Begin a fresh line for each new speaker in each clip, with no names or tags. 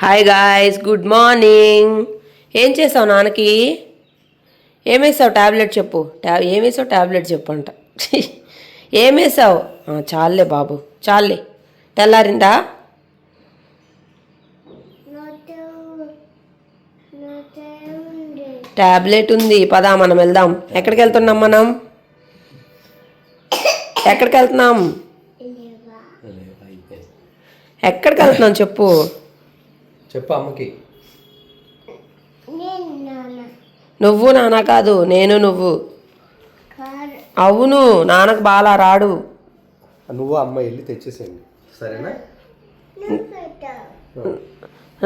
Hi guys, good morning. ఏం చేసావు నాన్నకి? ఏమేసావు టాబ్లెట్ చెప్పు. ఏమేసావు టాబ్లెట్ చెప్పు అంట. ఏమేసావు? చాలే బాబు, చాలే. తెల్లారిందా? టాబ్లెట్ ఉంది. పదా మనం వెళ్దాం. ఎక్కడికి వెళ్తున్నాం మనం? ఎక్కడికి వెళ్తున్నాం? ఎక్కడికి వెళ్తున్నాం చెప్పు.
చెప్పు అమ్మకి.
నువ్వు నాన్న కాదు, నేను నువ్వు. అవును, నాన్నకు బాగా రాడు.
నువ్వు అమ్మ వెళ్ళి తెచ్చేసేయండి, సరేనా?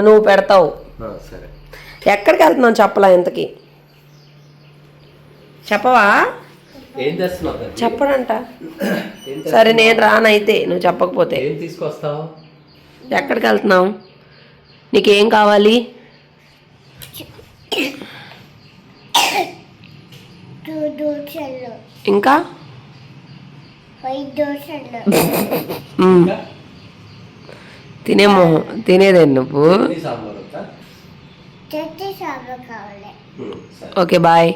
నువ్వు పెడతావు.
సరే.
ఎక్కడికి వెళ్తున్నావు చెప్పలా ఇంతకి? చెప్పవా?
ఏం చేస్తున్నావు?
చెప్పడంట. సరే నేను రానైతే, నువ్వు చెప్పకపోతే.
ఏం తీసుకొస్తావు?
ఎక్కడికి వెళ్తున్నావు? నీకేం కావాలి? ఇంకా తినేమో తినేదే నువ్వు. Okay bye.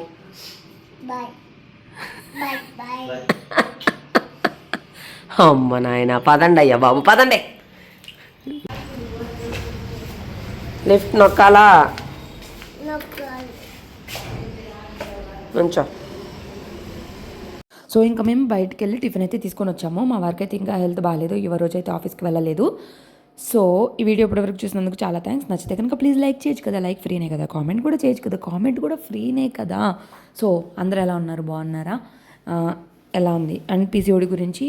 అమ్మ నాయన, పదండి అయ్యా బాబు, పదండి. లిఫ్ట్ నొక్కాలా? నుంచో.
సో ఇంకా మేము బయటకు వెళ్ళి టిఫిన్ అయితే తీసుకొని వచ్చాము. మా వారికి అయితే ఇంకా హెల్త్ బాగాలేదు, ఈ రోజు అయితే ఆఫీస్కి వెళ్ళలేదు. సో ఈ వీడియో ఇప్పటివరకు చూసినందుకు చాలా థ్యాంక్స్. నచ్చితే కనుక ప్లీజ్ లైక్ చేయొచ్చు కదా, లైక్ ఫ్రీనే కదా. కామెంట్ కూడా చేయొచ్చు కదా, కామెంట్ కూడా ఫ్రీనే కదా. సో అందరూ ఎలా ఉన్నారు, బాగున్నారా? ఎలా ఉంది? అండ్ పీసీఓడి గురించి,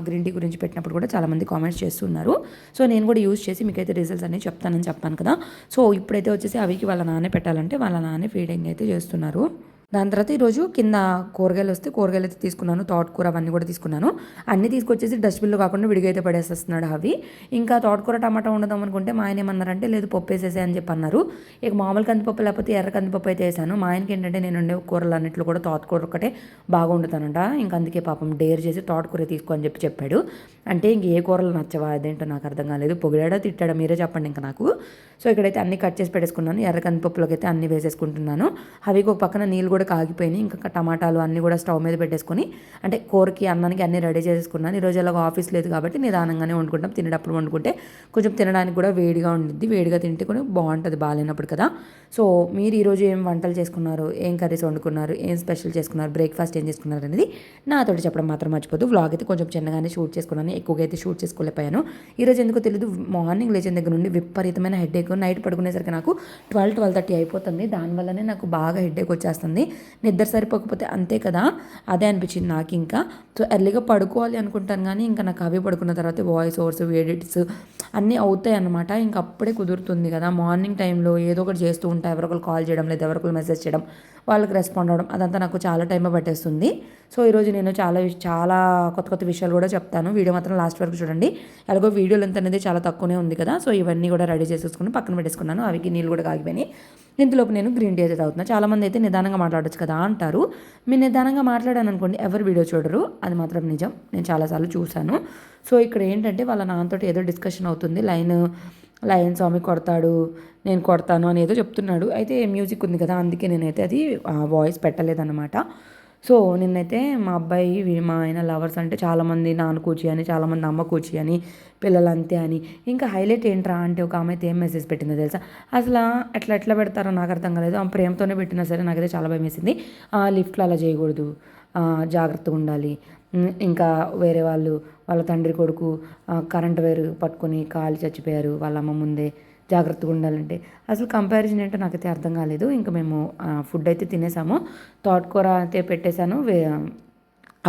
గ్రీన్ టీ గురించి పెట్టినప్పుడు కూడా చాలామంది కామెంట్స్ చేస్తున్నారు. సో నేను కూడా యూజ్ చేసి మీకైతే రిజల్ట్స్ అనేవి చెప్తానని చెప్పాను కదా. సో ఇప్పుడైతే వచ్చేసి అవికి వాళ్ళ నాన్నే పెట్టాలంటే వాళ్ళ నాన్నే ఫీడింగ్ అయితే చేస్తున్నారు. దాని తర్వాత ఈరోజు కింద కూరగాయలు వస్తే కూరగాయలు అయితే తీసుకున్నాను, తోటకూర అవన్నీ కూడా తీసుకున్నాను. అన్నీ తీసుకొచ్చేసి డస్ట్బిన్లో కాకుండా విడిగా అయితే పడేసేస్తున్నాడు అవి. ఇంకా తోటకూర టమాటా వండుదాం అనుకుంటే మా ఆయన ఏమన్నారంటే లేదు పప్పు వేసేసే అని చెప్పి అన్నారు. ఇక మామూలు కందిపప్పు లేకపోతే ఎర్ర కందిపప్పు అయితే వేసాను. మా ఆయనకి ఏంటంటే నేను వండే కూరలు అన్నింటిలో కూడా తోటకూర ఒకటే బాగా వండుతానంట. ఇంకా అందుకే పాపం డేర్ చేసి తోటకూర తీసుకో అని చెప్పాడు. అంటే ఇంక ఏ కూరలు నచ్చవా అదేంటో నాకు అర్థం కాలేదు. పొగిడాడా తిట్టాడా మీరే చెప్పండి ఇంకా నాకు. సో ఇక్కడైతే అన్ని కట్ చేసి పెట్టేసుకున్నాను. ఎర్ర కందిపప్పులోకి అయితే అన్ని వేసేసుకుంటున్నాను. అవి ఒక పక్కన నీళ్ళు కూడా కాగిపోయినాయి. ఇంకా టమాటాలు అన్నీ కూడా స్టవ్ మీద పెట్టేసుకొని, అంటే కూరకి అన్నానికి అన్నీ రెడీ చేసుకున్నాను. ఈరోజు ఎలాగో ఆఫీస్ లేదు కాబట్టి నిదానంగానే వండుకుంటాం. తినేటప్పుడు వండుకుంటే కొంచెం తినడానికి కూడా వేడిగా ఉండిద్ది. వేడిగా తింటే కూడా బాగుంటుంది, బాగాలేనప్పుడు కదా. సో మీరు ఈరోజు ఏం వంటలు చేసుకున్నారు, ఏం కర్రీస్ వండుకున్నారు, ఏం స్పెషల్ చేసుకున్నారు, బ్రేక్ఫాస్ట్ ఏం చేసుకున్నారు అనేది నాతోటి చెప్పడం మాత్రం మర్చిపోద్దు. వ్లాగ్ అయితే కొంచెం చిన్నగానే షూట్ చేసుకున్నాను, ఎక్కువగా అయితే షూట్ చేసుకోలేకపోయాను. ఈరోజు ఎందుకో తెలియదు, మార్నింగ్ లేచిన దగ్గర నుండి విపరీతమైన హెడేక్. నైట్ పడుకునేసరికి నాకు 12-12:30 అయిపోతుంది. దానివల్లనే నాకు బాగా హెడేక్ వచ్చేస్తుంది. నిద్ర సరిపోకపోతే అంతే కదా, అదే అనిపించింది నాకు. ఇంకా సో ఎర్లీగా పడుకోవాలి అనుకుంటాను కానీ ఇంకా నాకు అవి పడుకున్న తర్వాత వాయిస్ ఓవర్స్, ఎడిట్స్ అన్నీ అవుతాయి అన్నమాట. ఇంకా అప్పుడే కుదురుతుంది కదా. మార్నింగ్ టైంలో ఏదో ఒకటి చేస్తూ ఉంటా, ఎవరొకరు కాల్ చేయడం లేదా ఎవరొకరు మెసేజ్ చేయడం, వాళ్ళకి రెస్పాండ్ అవ్వడం, అదంతా నాకు చాలా టైం పట్టేస్తుంది. సో ఈరోజు నేను చాలా కొత్త కొత్త విషయాలు కూడా చెప్తాను. వీడియో మాత్రం లాస్ట్ వరకు చూడండి. ఎలాగో వీడియో లెంత్ అనేది చాలా తక్కువనే ఉంది కదా. సో ఇవన్నీ కూడా రెడీ చేసేసుకుని పక్కన పెట్టేసుకున్నాను. అవికి నీళ్ళు కూడా కాగిపోయినాయి. ఇంతలోపు నేను గ్రీన్ టీ అయితే తాగుతున్నా. చాలామంది అయితే నిదానంగా మాట్లాడొచ్చు కదా అంటారు. మీరు నిదానంగా మాట్లాడాను అనుకోండి ఎవరు వీడియో చూడరు, అది మాత్రం నిజం. నేను చాలాసార్లు చూశాను. సో ఇక్కడ ఏంటంటే వాళ్ళ నాన్నతోటి ఏదో డిస్కషన్ అవుతుంది. లయన్ స్వామి కొడతాడు, నేను కొడతాను అని ఏదో చెప్తున్నాడు. అయితే మ్యూజిక్ ఉంది కదా, అందుకే నేనైతే అది వాయిస్ పెట్టలేదన్నమాట. సో నిన్నైతే మా అబ్బాయి మా ఆయన లవర్స్ అంటే చాలామంది నాన్న కూచి అని, చాలామంది అమ్మ కూచి అని, పిల్లలు అంతే అని. ఇంకా హైలైట్ ఏంట్రా అంటే ఒక ఆమె అయితే ఏం మెసేజ్ పెట్టిందో తెలుసా? అసలు ఎట్లా పెడతారో నాకు అర్థం కాలేదు. ఆ ప్రేమతోనే పెట్టినా సరే నాకైతే చాలా భయం వేసింది. లిఫ్ట్లో అలా చేయకూడదు, జాగ్రత్తగా ఉండాలి. ఇంకా వేరే వాళ్ళ తండ్రి కొడుకు కరెంట్ వైర్ పట్టుకొని కాలు చచ్చిపోయారు వాళ్ళ అమ్మ ముందే, జాగ్రత్తగా ఉండాలంటే అసలు కంపారిజన్ ఏంటో నాకైతే అర్థం కాలేదు. ఇంకా మేము ఫుడ్ అయితే తినేసాము. తోటకూర అయితే పెట్టేశాను,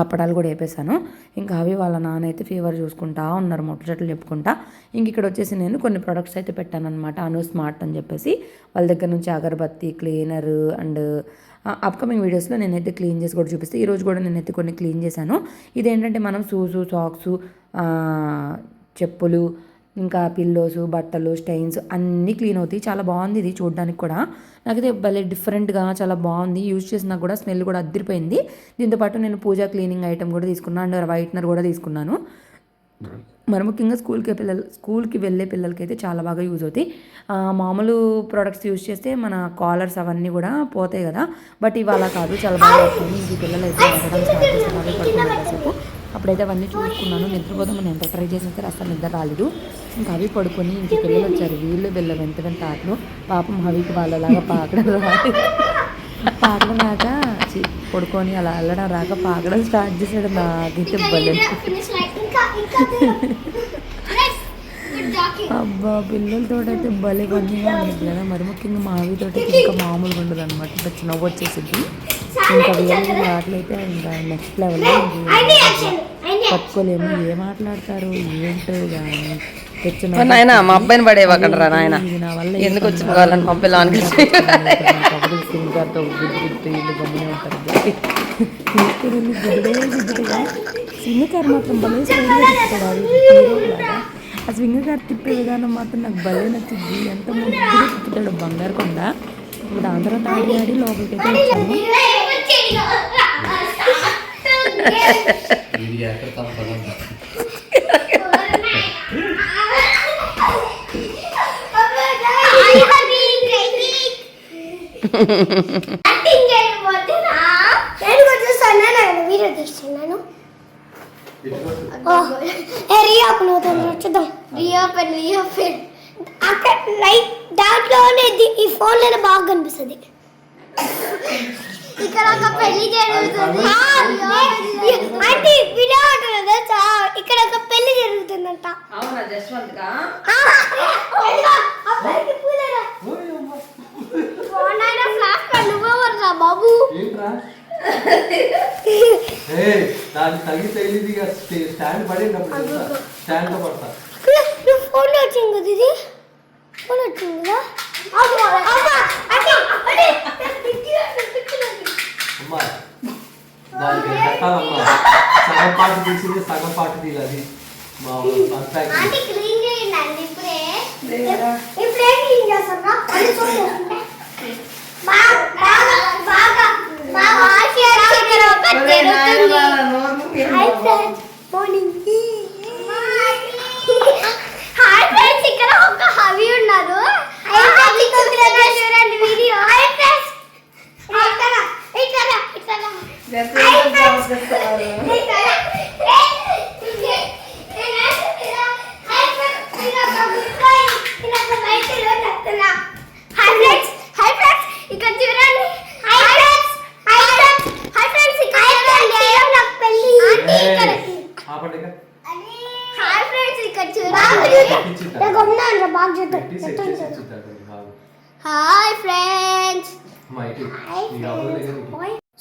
అప్పడాలు కూడా వేపేశాను. ఇంకా అవి వాళ్ళ నాన్న అయితే ఫీవర్ చూసుకుంటా ఉన్నారు, మొట్ట చెట్లు చెప్పుకుంటా. ఇంక ఇక్కడ వచ్చేసి నేను కొన్ని ప్రొడక్ట్స్ అయితే పెట్టాను అనమాట. అను స్మార్ట్ అని చెప్పేసి వాళ్ళ దగ్గర నుంచి అగరబత్తి, క్లీనర్ అండ్ అప్కమింగ్ వీడియోస్లో నేనైతే క్లీన్ చేసి కూడా చూపిస్తే, ఈరోజు కూడా నేనైతే కొన్ని క్లీన్ చేశాను. ఇదేంటంటే మనం షూసు, సాక్సు, చెప్పులు, ఇంకా పిల్లోస్, బట్టలు, స్టైన్స్ అన్నీ క్లీన్ అవుతాయి. చాలా బాగుంది ఇది చూడడానికి కూడా. నాకైతే భలే డిఫరెంట్గా చాలా బాగుంది. యూజ్ చేసినా కూడా స్మెల్ కూడా అద్దరిపోయింది. దీంతోపాటు నేను పూజా క్లీనింగ్ ఐటమ్ కూడా తీసుకున్నాను అండ్ వైట్నర్ కూడా తీసుకున్నాను. మరి ముఖ్యంగా స్కూల్కి వెళ్ళే పిల్లలకైతే చాలా బాగా యూజ్ అవుతాయి. మామూలు ప్రోడక్ట్స్ యూజ్ చేస్తే మన కాలర్స్ అవన్నీ కూడా పోతాయి కదా, బట్ ఇవి అలా కాదు, చాలా బాగా వస్తుంది. ఇంక పిల్లలు అయితే ఆడడం స్టార్ట్ చేస్తారు, అవే పడుకున్నారు కాసేపు. అప్పుడైతే అవన్నీ చూసుకున్నాను. నిద్రపోదామని ఎంత ట్రై చేసినా సరే అసలు నిద్ర రాలేదు. ఇంకా అవి పడుకొని ఇంక పిల్లలు వచ్చారు, వీళ్ళు వెంట ఆటలు. పాపం హవికి వాళ్ళలాగా పాకడం రాక పడుకొని అలా వెళ్ళడం రాక పాకడం స్టార్ట్ చేసాడు. నాకైతే భలే అబ్బా, పిల్లలతో అయితే భలే ఫన్నీగా ఉండదు కదా. మరి ముఖ్యంగా మా అవితో ఇంకా మామూలుగా ఉండదు అనమాట. ఇంకా నవ్వు వచ్చేసింది. ఇంకా వేరే ఆటలైతే ఇంకా నెక్స్ట్ లెవెల్ పట్టుకోలేము. ఏం మాట్లాడతారు ఏంటో కానీ
నాయన మా అబ్బాయిని పడేవాకండి నాయన, ఎందుకు వచ్చిన వాళ్ళని మా పిల్లలకి
స్వింగ్ కార్ మాత్రం భలే స్టైల్గా. ఆ స్వింగ్ కార్ తిప్పే విధానం మాత్రం నాకు భలే నచ్చింది. ఎంత ముద్దుగా తిప్పుతాడు బంగారు కొండ. ఇప్పుడు అందరూ ఆడి లోపలికి అయితే వచ్చాము.
అక్కడ లైట్ దాంట్లోనే ఈ ఫోన్ లోనే బాగా కనిపిస్తుంది. ఇక్కడ ఒక పెళ్లి జరుగుతుంది అంటే వీడియో అంటున్నదా, ఇక్కడ ఒక పెళ్లి జరుగుతుందంట. బాబు ఫోన్ వచ్చింది కదా, ఇది ఫోన్ వచ్చింది కదా.
సగం పాటు తీసింది, సగం పాటు తీయాలి.
ఇక్కడ ఒక హవి ఉన్నారు. చూడండి వీడియో. Hi friends.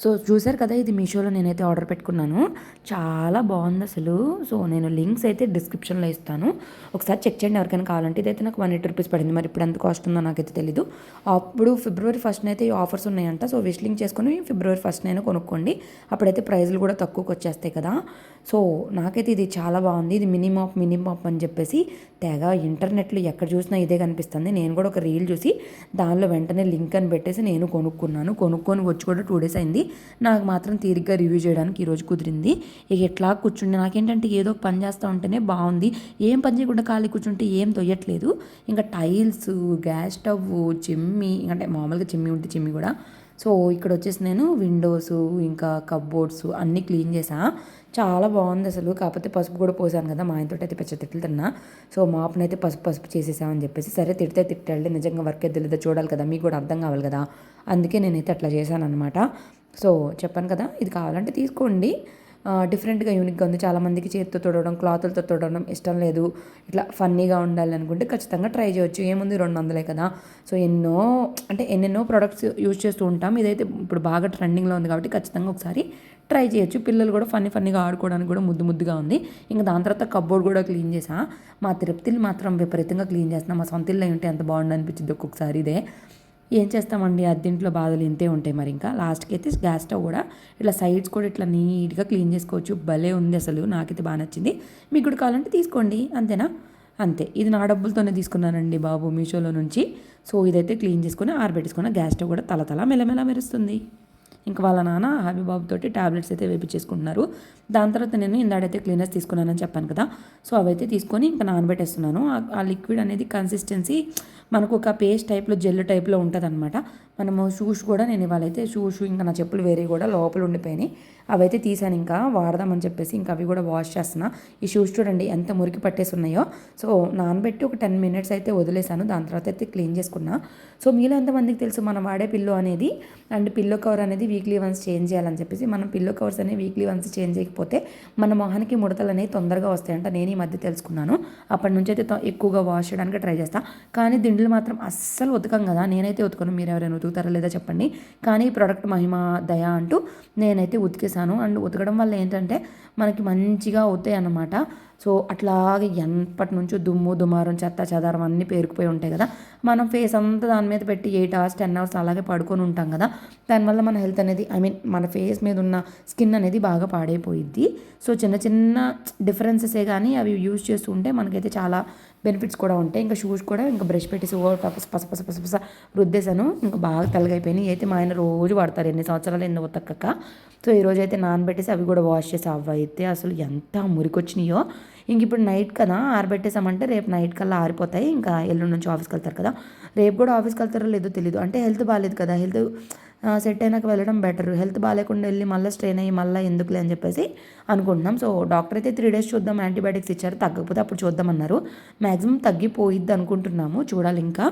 సో చూసారు కదా, ఇది మీషోలో నేనైతే ఆర్డర్ పెట్టుకున్నాను. చాలా బాగుంది అసలు. సో నేను లింక్స్ అయితే డిస్క్రిప్షన్లో ఇస్తాను, ఒకసారి చెక్ చేయండి ఎవరికైనా కావాలంటే. ఇదైతే నాకు 180 రూపీస్ పడింది. మరి ఇప్పుడు ఎంత కాస్ట్ ఉందో నాకైతే తెలీదు. అప్పుడు February 1st అయితే ఈ ఆఫర్స్ ఉన్నాయంట. సో విష్ లింక్ చేసుకొని February 1st అయినా కొనుక్కోండి, అప్పుడైతే ప్రైజ్లు కూడా తక్కువకి వచ్చేస్తాయి కదా. సో నాకైతే ఇది చాలా బాగుంది. ఇది మినిమాప్ అని చెప్పేసి తెగ ఇంటర్నెట్లో ఎక్కడ చూసినా ఇదే కనిపిస్తుంది. నేను కూడా ఒక రీల్ చూసి దానిలో వెంటనే లింక్ అని పెట్టేసి నేను కొనుక్కొని వచ్చి కూడా 2 days అయింది. నాకు మాత్రం తీరిగ్గా రివ్యూ చేయడానికి ఈరోజు కుదిరింది. ఇక ఎట్లా కూర్చుండి నాకేంటంటే ఏదో ఒక పని చేస్తూ ఉంటేనే బాగుంది. ఏం పని చేయకుండా ఖాళీ కూర్చుంటే ఏం తొయ్యట్లేదు. ఇంకా టైల్స్, గ్యాస్ స్టవ్, చిమ్మి, అంటే మామూలుగా చిమ్మి ఉంటే చిమ్మి కూడా. సో ఇక్కడ వచ్చేసి నేను విండోస్ ఇంకా కప్బోర్డ్స్ అన్నీ క్లీన్ చేసా. చాలా బాగుంది అసలు. కాకపోతే పసుపు కూడా పోసాను కదా, మా ఆయనతో అయితే పెద్ద తిట్లు తిన్నా. సో మాపునైతే పసుపు చేసేసామని చెప్పేసి, సరే తిట్టాలి, నిజంగా వర్క్ అయితే తెలియదు చూడాలి కదా, మీకు కూడా అర్థం కావాలి కదా, అందుకే నేనైతే అట్లా చేశాను అనమాట. సో చెప్పాను కదా, ఇది కావాలంటే తీసుకోండి. డిఫరెంట్గా యూనిక్గా ఉంది. చాలామందికి చేతితో తొడవడం, క్లాతులతో తొడవడం ఇష్టం లేదు, ఇట్లా ఫన్నీగా ఉండాలి అనుకుంటే ఖచ్చితంగా ట్రై చేయొచ్చు. ఏముంది, 200 కదా. సో ఎన్నెన్నో ప్రోడక్ట్స్ యూజ్ చేస్తూ ఉంటాం. ఇదైతే ఇప్పుడు బాగా ట్రెండింగ్లో ఉంది కాబట్టి ఖచ్చితంగా ఒకసారి ట్రై చేయొచ్చు. పిల్లలు కూడా ఫన్నీగా ఆడుకోవడానికి కూడా ముద్దుగా ఉంది. ఇంకా దాని తర్వాత కప్బోర్డ్ కూడా క్లీన్ చేసా. మా తిరుపతిని మాత్రం విపరీతంగా క్లీన్ చేస్తున్నా. మా సొంత ఇల్లు ఉంటే ఎంత బాగుండు అనిపించింది ఒక్కొక్కసారి. ఇదే ఏం చేస్తామండి, అద్దెంట్లో బాధలు ఇంతే ఉంటాయి. మరి ఇంకా లాస్ట్కి అయితే గ్యాస్ స్టవ్ కూడా ఇట్లా సైడ్స్ కూడా ఇట్లా నీట్గా క్లీన్ చేసుకోవచ్చు. భలే ఉంది అసలు, నాకైతే బాగా నచ్చింది. మీకు కూడా కావాలంటే తీసుకోండి, అంతేనా? అంతే. ఇది నా డబ్బులతోనే తీసుకున్నానండి బాబు, మీషోలో నుంచి. సో ఇదైతే క్లీన్ చేసుకొని ఆరబెట్టేసుకున్న. గ్యాస్ స్టవ్ కూడా తల మెల్లమెల్ల మెరుస్తుంది. ఇంకా వాళ్ళ నాన్న హబీబాబు తోటి టాబ్లెట్స్ అయితే వేపించేసుకుంటున్నారు. దాని తర్వాత నేను ఇందాడైతే క్లీనర్స్ తీసుకున్నానని చెప్పాను కదా, సో అవైతే తీసుకొని ఇంకా నానబెట్టేస్తున్నాను. ఆ లిక్విడ్ అనేది కన్సిస్టెన్సీ మనకు ఒక పేస్ట్ టైప్లో జెల్ టైప్లో ఉంటుంది అనమాట. మనము షూస్ కూడా నేను ఇవాళైతే షూస్ ఇంకా నా చెప్పులు వేరే కూడా లోపల ఉండిపోయినాయి, అవైతే తీసాను ఇంకా వాడదామని చెప్పేసి ఇంకా అవి కూడా వాష్ చేస్తున్నా. ఈ షూస్ చూడండి ఎంత మురికి పట్టేసి ఉన్నాయో. సో నానబెట్టి ఒక 10 minutes అయితే వదిలేసాను, దాని తర్వాత అయితే క్లీన్ చేసుకున్నా. సో మీలో ఎంతమందికి తెలుసు మనం వాడే పిల్లో అనేది అండ్ పిల్లో కవర్ అనేది వీక్లీ వన్స్ చేంజ్ చేయాలని చెప్పేసి. మనం పిల్లో కవర్స్ అనేవి వీక్లీ వన్స్ చేంజ్ చేయకపోతే మన మొహానికి ముడతలు అనేవి తొందరగా వస్తాయంట. నేను ఈ మధ్య తెలుసుకున్నాను, అప్పటి నుంచి అయితే ఎక్కువగా వాష్ చేయడానికి ట్రై చేస్తాను. కానీ దిండులు మాత్రం అస్సలు ఉతకం కదా, నేనైతే ఉతకను, మీరు ఎవరైనా ఉతుకుతారా లేదా చెప్పండి. కానీ ఈ ప్రోడక్ట్ మహిమ దయ అంటూ నేనైతే ఉతికేసాను. అండ్ ఉతకడం వల్ల ఏంటంటే మనకి మంచిగా అవుతాయి అన్నమాట. సో అట్లాగే ఎప్పటి నుంచో దుమ్ము దుమారం చెత్త చెదారం అన్నీ పేరుకుపోయి ఉంటాయి కదా, మనం ఫేస్ అంతా దాని మీద పెట్టి 8 hours 10 hours అలాగే పడుకొని ఉంటాం కదా, దానివల్ల మన హెల్త్ అనేది మన ఫేస్ మీద ఉన్న స్కిన్ అనేది బాగా పాడైపోయిద్ది. సో చిన్న చిన్న డిఫరెన్సెసే కానీ అవి యూజ్ చేస్తూ ఉంటే మనకైతే చాలా బెనిఫిట్స్ కూడా ఉంటాయి. ఇంకా షూస్ కూడా ఇంకా బ్రష్ పెట్టేసి పస రుద్దేశాను, ఇంకా బాగా తెల్లగైపోయినాయి. అయితే మా ఆయన రోజు వాడతారు, ఎన్ని సంవత్సరాలు ఎన్నో ఉతక్కక. సో ఈరోజు అయితే నానబెట్టేసి అవి కూడా వాష్ చేసి అవి అయితే అసలు ఎంత మురికొచ్చినాయో. ఇంక ఇప్పుడు నైట్ కదా ఆరబెట్టేసామంటే రేపు నైట్ కల్లా ఆరిపోతాయి. ఇంకా ఎల్లుండి నుంచి ఆఫీస్కి వెళ్తారు కదా, రేపు కూడా ఆఫీస్కి వెళ్తారో లేదో తెలియదు. అంటే హెల్త్ బాగాలేదు కదా, హెల్త్ సెట్ అయినాక వెళ్ళడం బెటర్. హెల్త్ బాగాలేకుండా వెళ్ళి మళ్ళీ స్ట్రెయిన్ అయ్యి మళ్ళీ ఎందుకులే అని చెప్పేసి అనుకుంటున్నాం. సో డాక్టర్ అయితే 3 days చూద్దాం యాంటీబయాటిక్స్ ఇచ్చారు, తగ్గకపోతే అప్పుడు చూద్దామన్నారు. మ్యాక్సిమం తగ్గిపోయిద్ది అనుకుంటున్నాము, చూడాలి ఇంకా.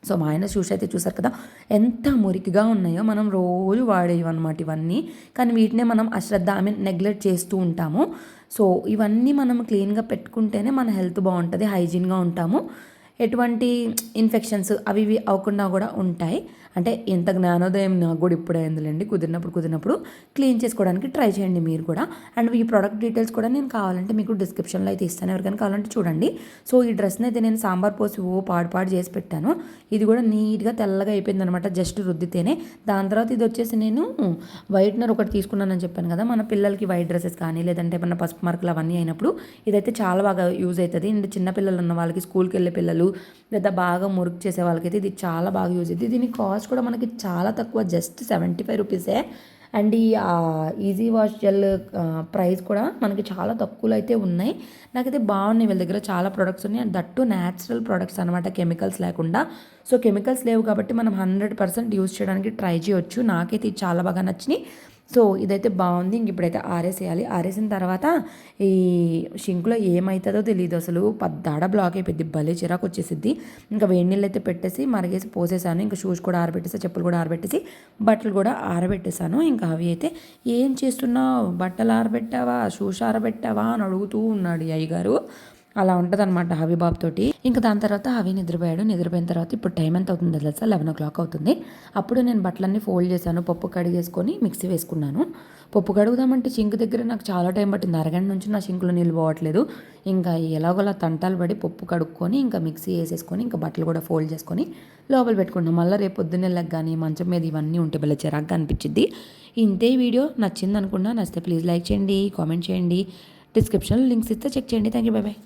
సో మా ఆయన షూస్ అయితే చూసారు కదా ఎంత మురికిగా ఉన్నాయో, మనం రోజు వాడేవి అనమాట ఇవన్నీ. కానీ వీటినే మనం అశ్రద్ధ నెగ్లెక్ట్ చేస్తూ ఉంటాము. సో ఇవన్నీ మనం క్లీన్గా పెట్టుకుంటేనే మన హెల్త్ బాగుంటుంది, హైజీన్గా ఉంటాము, ఎటువంటి ఇన్ఫెక్షన్స్ అవి ఇవి అవ్వకుండా కూడా ఉంటాయి. అంటే ఎంత జ్ఞానోదయం నాకు కూడా ఇప్పుడే అయిందిలేండి, కుదిరినప్పుడు క్లీన్ చేసుకోవడానికి ట్రై చేయండి మీరు కూడా. అండ్ ఈ ప్రోడక్ట్ డీటెయిల్స్ కూడా నేను కావాలంటే మీకు డిస్క్రిప్షన్లో అయితే ఇస్తాను, ఎవరికైనా కావాలంటే చూడండి. సో ఈ డ్రెస్ని అయితే నేను సాంబార్ పోసి పాడు చేసి పెట్టాను. ఇది కూడా నీట్గా తెల్లగా అయిపోయింది అనమాట, జస్ట్ రుద్దితేనే. దాని తర్వాత ఇది వచ్చేసి నేను వైట్నర్ ఒకటి తీసుకున్నానని చెప్పాను కదా, మన పిల్లలకి వైట్ డ్రెస్సెస్ కానీ లేదంటే మన పసుపు మార్కులు అవన్నీ అయినప్పుడు ఇదైతే చాలా బాగా యూజ్ అవుతుంది. అండ్ చిన్న పిల్లలు ఉన్న వాళ్ళకి, స్కూల్కి వెళ్ళే పిల్లలు లేదా బాగా మురుకు చేసే వాళ్ళకైతే ఇది చాలా బాగా యూజ్ అవుతుంది. దీని కాస్ట్ కూడా మనకి చాలా తక్కువ, జస్ట్ 75 రూపీసే. అండ్ ఈ ఈజీ వాష్ జెల్ ప్రైస్ కూడా మనకి చాలా తక్కువలో అయితే ఉన్నాయి. నాకైతే బాగున్నాయి, వీళ్ళ దగ్గర చాలా ప్రొడక్ట్స్ ఉన్నాయి. అండ్ దట్టు న్యాచురల్ ప్రొడక్ట్స్ అనమాట, కెమికల్స్ లేకుండా. సో కెమికల్స్ లేవు కాబట్టి మనం 100% యూజ్ చేయడానికి ట్రై చేయొచ్చు. నాకైతే ఇది చాలా బాగా నచ్చినాయి. సో ఇదైతే బాగుంది. ఇంక ఇప్పుడైతే ఆరేసేయాలి. ఆరేసిన తర్వాత ఈ షింక్లో ఏమవుతుందో తెలియదు అసలు, పద్దాడ బ్లాక్ అయిపోద్ది, భలే చిరాకు వచ్చేసిద్ది. ఇంకా వేడి నీళ్ళు అయితే పెట్టేసి మరిగేసి పోసేసాను. ఇంకా షూస్ కూడా ఆరబెట్టేసి, చెప్పులు కూడా ఆరబెట్టేసి, బట్టలు కూడా ఆరబెట్టేశాను. ఇంకా అవి అయితే ఏం చేస్తున్నావు, బట్టలు ఆరబెట్టావా, షూస్ ఆరబెట్టావా అని అడుగుతూ ఉన్నాడు ఈ అయ్యగారు. అలా ఉంటుంది అనమాట హబీబాబు తోటి. ఇంకా దాని తర్వాత హవి నిద్రపోయాడు. నిద్రపోయిన తర్వాత ఇప్పుడు టైం ఎంత అవుతుంది తెలుసా, 11 o'clock అవుతుంది. అప్పుడు నేను బట్టలన్నీ ఫోల్డ్ చేశాను, పప్పు కడిగేసుకొని మిక్సీ వేసుకున్నాను. పప్పు కడుగుదామంటే సింక్ దగ్గర నాకు చాలా టైం పట్టింది, అరగంట నుంచి నా సింక్లో నీళ్ళు పోవట్లేదు. ఇంకా ఎలాగోలా తంటాలు పడి పప్పు కడుక్కొని ఇంకా మిక్సీ వేసేసుకొని ఇంకా బట్టలు కూడా ఫోల్డ్ చేసుకొని లోపల పెట్టుకున్నాం. మళ్ళీ రేపు పొద్దున్నే కానీ మంచం మీద ఇవన్నీ ఉంటే భలే చిరాగ్గా అనిపించింది. ఇంతే వీడియో నచ్చింది అనుకున్నా. నచ్చితే ప్లీజ్ లైక్ చేయండి, కామెంట్ చేయండి, డిస్క్రిప్షన్లో లింక్స్ ఇస్తే చెక్ చేయండి. Thank you, by by.